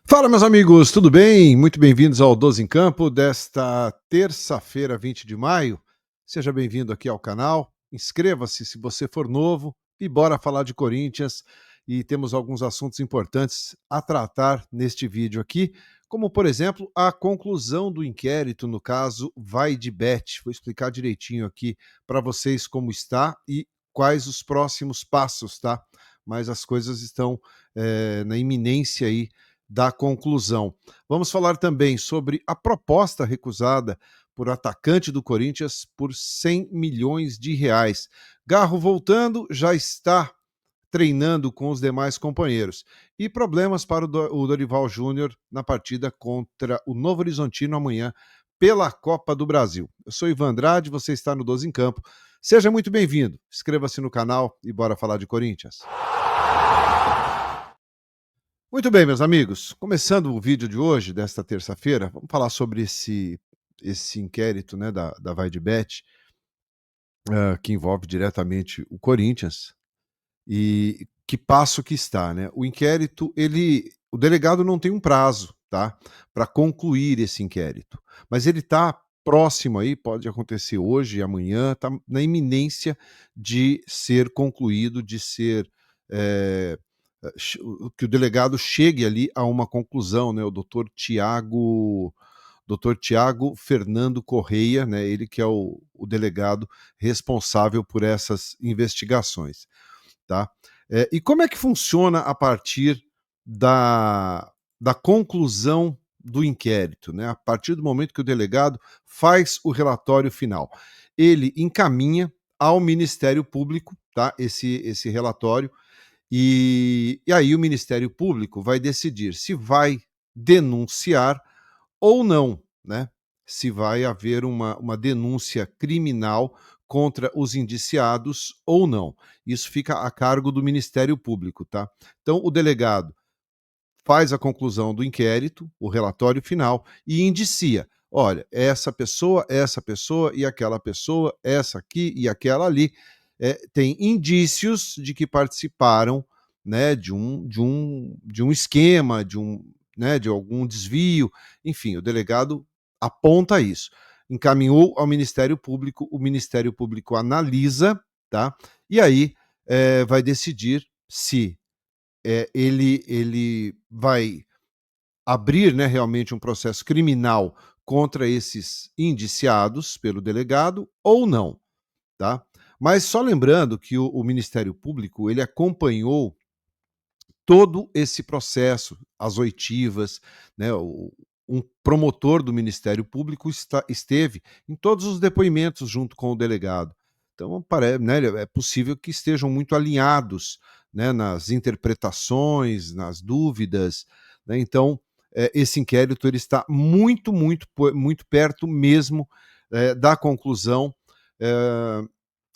Fala, meus amigos, tudo bem? Muito bem-vindos ao 12 em Campo desta terça-feira, 20 de maio. Seja bem-vindo aqui ao canal. Inscreva-se se você for novo e bora falar de Corinthians. E temos alguns assuntos importantes a tratar neste vídeo aqui, como, por exemplo, a conclusão do inquérito no caso VaideBet. Vou explicar direitinho aqui para vocês como está e quais os próximos passos, tá? Mas as coisas estão na iminência aí da conclusão. Vamos falar também sobre a proposta recusada por atacante do Corinthians por 100 milhões de reais. Garro voltando, já está treinando com os demais companheiros. E problemas para o Dorival Júnior na partida contra o Novo Horizontino amanhã pela Copa do Brasil. Eu sou Ivan Andrade, você está no 12 em Campo. Seja muito bem-vindo. Inscreva-se no canal e bora falar de Corinthians. Muito bem, meus amigos, começando o vídeo de hoje, desta terça-feira, vamos falar sobre esse inquérito, né, da VaideBet, que envolve diretamente o Corinthians, e que passo que está, né? O inquérito, o delegado não tem um prazo, tá, para concluir esse inquérito, mas ele está próximo aí, pode acontecer hoje, amanhã, está na iminência de ser concluído, de ser que o delegado chegue ali a uma conclusão, né? O doutor Tiago Fernando Correia, né? Ele que é o delegado responsável por essas investigações, tá? E como é que funciona a partir da conclusão do inquérito, né? A partir do momento que o delegado faz o relatório final, ele encaminha ao Ministério Público, tá? Esse relatório. E aí o Ministério Público vai decidir se vai denunciar ou não, né? Se vai haver uma denúncia criminal contra os indiciados ou não. Isso fica a cargo do Ministério Público, tá? Então, o delegado faz a conclusão do inquérito, o relatório final, e indicia: olha, essa pessoa e aquela pessoa, essa aqui e aquela ali, tem indícios de que participaram, né, de um esquema, né, de algum desvio, enfim, o delegado aponta isso. Encaminhou ao Ministério Público, o Ministério Público analisa, tá? E aí vai decidir se ele vai abrir, né, realmente um processo criminal contra esses indiciados pelo delegado ou não, tá? Mas só lembrando que o Ministério Público, ele acompanhou todo esse processo, as oitivas, né, um promotor do Ministério Público esteve em todos os depoimentos junto com o delegado. Então, né, é possível que estejam muito alinhados, né, nas interpretações, nas dúvidas, né? Então, esse inquérito ele está muito, muito, muito perto mesmo da conclusão,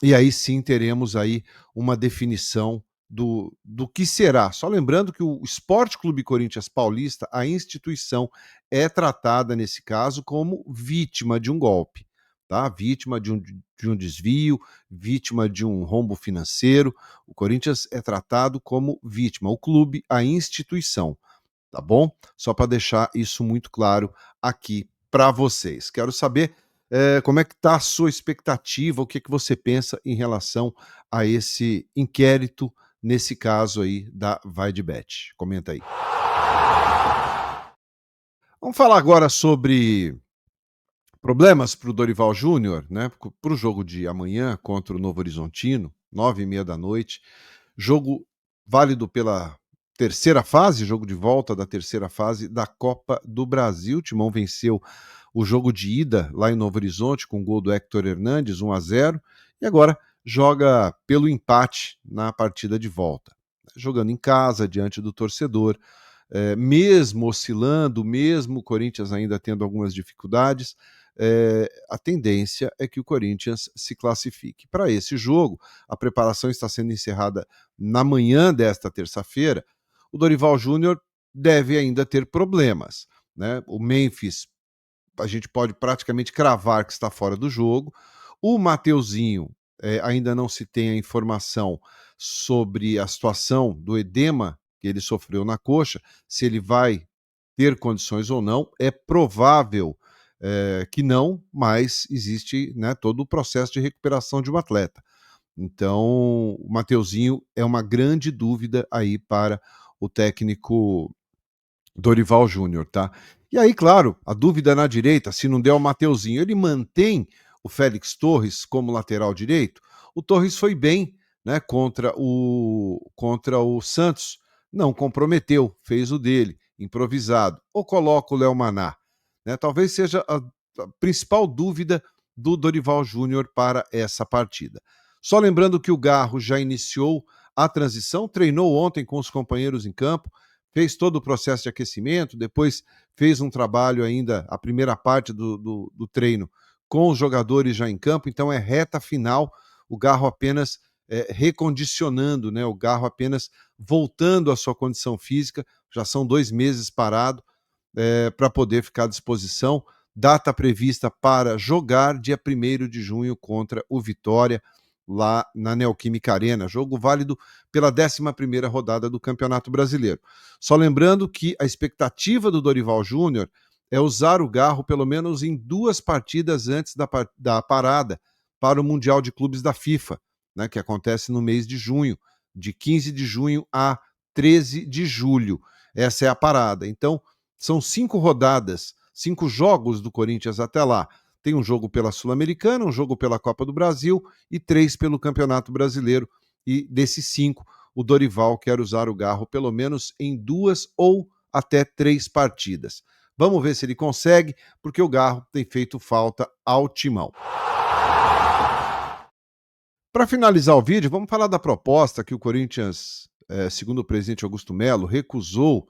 e aí sim teremos aí uma definição do que será. Só lembrando que o Sport Clube Corinthians Paulista, a instituição, é tratada nesse caso como vítima de um golpe, tá? Vítima de um desvio, vítima de um rombo financeiro. O Corinthians é tratado como vítima, o clube, a instituição, tá bom? Só para deixar isso muito claro aqui para vocês. Quero saber como é que está a sua expectativa, o que você pensa em relação a esse inquérito, nesse caso aí da VaideBet. Comenta aí. Vamos falar agora sobre problemas para o Dorival Júnior, né? Para o jogo de amanhã contra o Novo Horizontino, 9h30 da noite. Jogo válido pela terceira fase, jogo de volta da terceira fase da Copa do Brasil. O Timão venceu o jogo de ida lá em Novo Horizonte com o gol do Héctor Hernandes, 1-0, e agora joga pelo empate na partida de volta. Jogando em casa, diante do torcedor, mesmo oscilando, mesmo o Corinthians ainda tendo algumas dificuldades, a tendência é que o Corinthians se classifique. Para esse jogo, a preparação está sendo encerrada na manhã desta terça-feira. O Dorival Júnior deve ainda ter problemas, né? O Memphis a gente pode praticamente cravar que está fora do jogo. O Mateuzinho, ainda não se tem a informação sobre a situação do edema que ele sofreu na coxa, se ele vai ter condições ou não. É provável que não, mas existe, né, todo o processo de recuperação de um atleta. Então, o Mateuzinho é uma grande dúvida aí para o técnico Dorival Júnior, tá? E aí, claro, a dúvida na direita, se não der o Mateuzinho, ele mantém o Félix Torres como lateral direito? O Torres foi bem, né, contra o Santos, não comprometeu, fez o dele, improvisado. Ou coloca o Léo Maná, né? Talvez seja a principal dúvida do Dorival Júnior para essa partida. Só lembrando que o Garro já iniciou a transição, treinou ontem com os companheiros em campo, fez todo o processo de aquecimento, depois fez um trabalho ainda, a primeira parte do treino, com os jogadores já em campo, então é reta final, o Garro apenas recondicionando, né? O Garro apenas voltando à sua condição física, já são 2 meses parado, para poder ficar à disposição. Data prevista para jogar dia 1º de junho contra o Vitória, lá na Neoquímica Arena, jogo válido pela 11ª rodada do Campeonato Brasileiro. Só lembrando que a expectativa do Dorival Júnior é usar o Garro pelo menos em 2 partidas antes da parada para o Mundial de Clubes da FIFA, né, que acontece no mês de junho, de 15 de junho a 13 de julho. Essa é a parada. Então, são 5 rodadas, 5 jogos do Corinthians até lá. Tem um jogo pela Sul-Americana, um jogo pela Copa do Brasil e 3 pelo Campeonato Brasileiro. E desses 5, o Dorival quer usar o Garro pelo menos em 2 ou até 3 partidas. Vamos ver se ele consegue, porque o Garro tem feito falta ao timão. Para finalizar o vídeo, vamos falar da proposta que o Corinthians, segundo o presidente Augusto Melo, recusou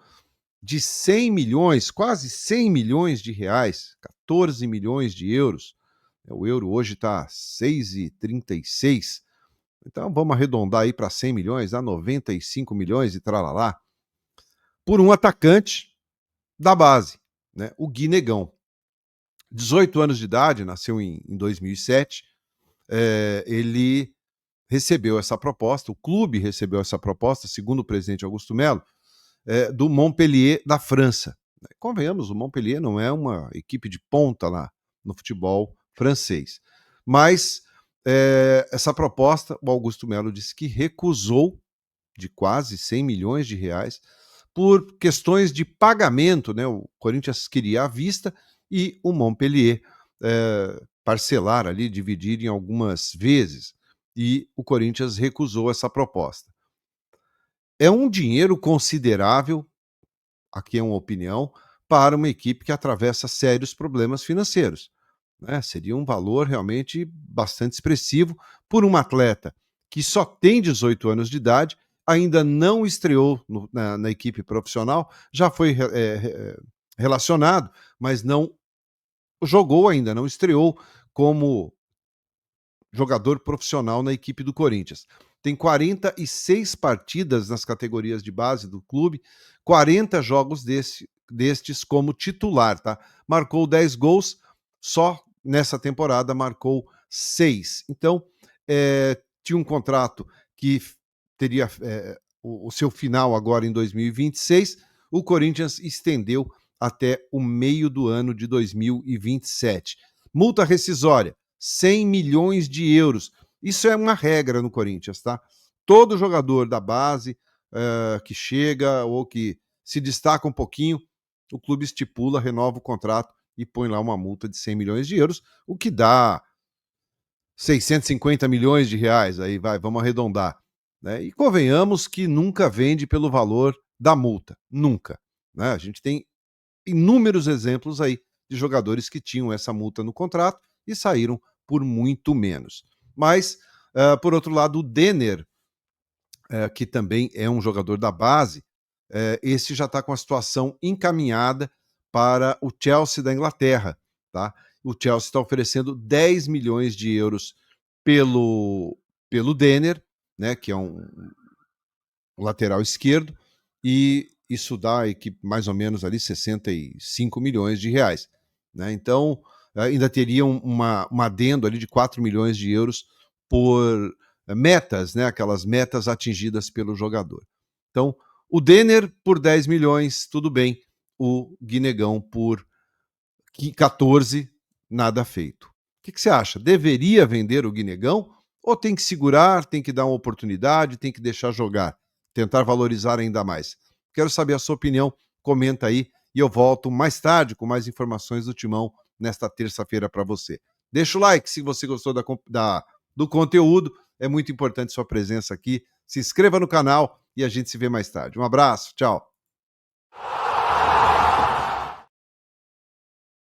de 100 milhões, quase 100 milhões de reais, 14 milhões de euros. O euro hoje está 6,36. Então vamos arredondar aí para 100 milhões, dá 95 milhões e tralalá, por um atacante da base, né? O Gui Negão. 18 anos de idade, nasceu em 2007. Ele recebeu essa proposta, o clube recebeu essa proposta, segundo o presidente Augusto Melo, do Montpellier da França. Convenhamos, o Montpellier não é uma equipe de ponta lá no futebol francês. Mas essa proposta, o Augusto Melo disse que recusou, de quase 100 milhões de reais, por questões de pagamento, né? O Corinthians queria à vista e o Montpellier parcelar ali, dividir em algumas vezes. E o Corinthians recusou essa proposta. É um dinheiro considerável, aqui é uma opinião, para uma equipe que atravessa sérios problemas financeiros, né? Seria um valor realmente bastante expressivo por um atleta que só tem 18 anos de idade, ainda não estreou na equipe profissional, já foi relacionado, mas não jogou ainda, não estreou como jogador profissional na equipe do Corinthians. Tem 46 partidas nas categorias de base do clube, 40 jogos destes como titular, tá? Marcou 10 gols, só nessa temporada marcou 6. Então, tinha um contrato que teria o seu final agora em 2026. O Corinthians estendeu até o meio do ano de 2027. Multa rescisória, 100 milhões de euros. Isso é uma regra no Corinthians, tá? Todo jogador da base que chega ou que se destaca um pouquinho, o clube estipula, renova o contrato e põe lá uma multa de 100 milhões de euros, o que dá 650 milhões de reais, aí vamos arredondar. Né? E convenhamos que nunca vende pelo valor da multa, nunca. Né? A gente tem inúmeros exemplos aí de jogadores que tinham essa multa no contrato e saíram por muito menos. Mas, por outro lado, o Denner, que também é um jogador da base, esse já está com a situação encaminhada para o Chelsea da Inglaterra. Tá? O Chelsea está oferecendo 10 milhões de euros pelo Denner, né, que é um lateral esquerdo, e isso dá a equipe mais ou menos ali 65 milhões de reais. né? Então, ainda teria um adendo ali de 4 milhões de euros por metas, né? Aquelas metas atingidas pelo jogador. Então, o Denner por 10 milhões, tudo bem. O Guinegão por 14, nada feito. O que você acha? Deveria vender o Guinegão? Ou tem que segurar, tem que dar uma oportunidade, tem que deixar jogar, tentar valorizar ainda mais? Quero saber a sua opinião, comenta aí e eu volto mais tarde com mais informações do Timão nesta terça-feira para você. Deixa o like se você gostou do conteúdo, é muito importante sua presença aqui. Se inscreva no canal e a gente se vê mais tarde. Um abraço, tchau.